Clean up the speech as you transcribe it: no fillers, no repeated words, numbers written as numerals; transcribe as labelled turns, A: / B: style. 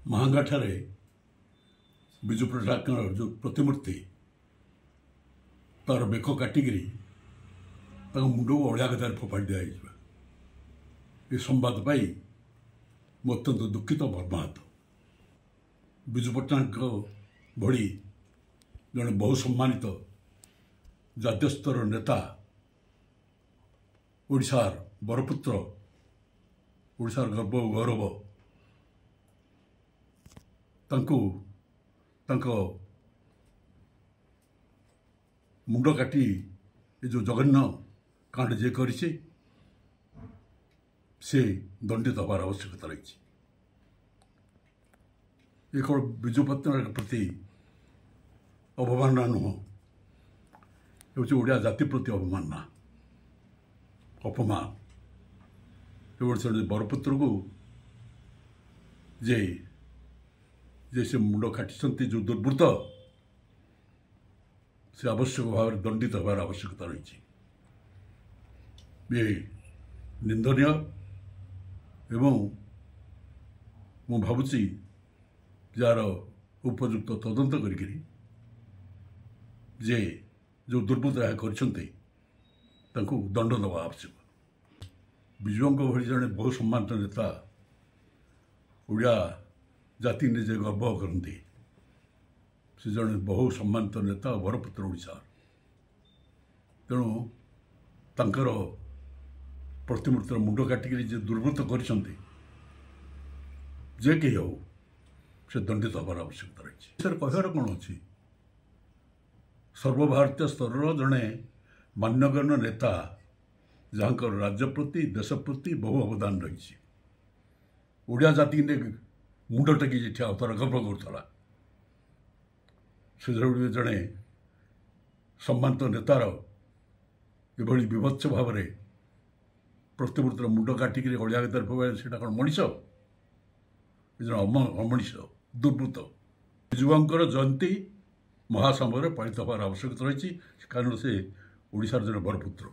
A: महांगाठारे विजु पट्टनायक जो प्रतिमूर्ति तार बेक काटिकी मुंड को अड़िया कथार फोपाड़ी दिया ये संवाद पाई मु अत्यंत दुखित मर्माहत। विजु पट्टनायक भली जड़े बहु सम्मानित जातीय स्तर नेता ओडिशार बरपुत्र ओडिशार गर्व गौरव मुंड काटी ये जो जघन्य कांड जे कर दंडित हबार आवश्यकता रही। ये केवल विजु पट्टनायक प्रति अवमानना नुह ओडिया जाति प्रति अवमानना अपमान बरपुत्र को जे से मुंड काटी जो दुर्वृत्त से आवश्यक भाव में दंडित हबार आवश्यकता रही। ये निंदनीय एवं मु भावुची जार उपयुक्त तदंत करी जे जो दुर्वृत्त यह कर दंड दवा आवश्यक। विजुओं भली जड़े बहु सम्मानित नेता ओडिया जाति निजे गर्व करती से जड़े बहु सम्मानित नेता बरपुत्र ओडिशा तेणु तांकर प्रतिमूर्तिर मुंड काटिकी जे दुर्वृत्त कर कही हो से दंडित हबार आवश्यकता रही। सर कहर कौन अच्छी सर्वभारतीय स्तर जड़े मान्यगण्य नेता जहाँ राज्य प्रति देश प्रति बहु अवदान रही ओडिया जाति ने मुंड टेकी ठिया तार गर्व करा से जड़े सम्मानित नेतार ये विभत्स भाव में प्रतिमूर्तिर मुंड काटिकी अड़िया गतार फोबाइल से कौन मनीष अमनीष दुर्वृत्त। विजुआंकर जयंती महासमय पालित हबार आवश्यकता रही कारण से ओडिशार जन बरपुत्र।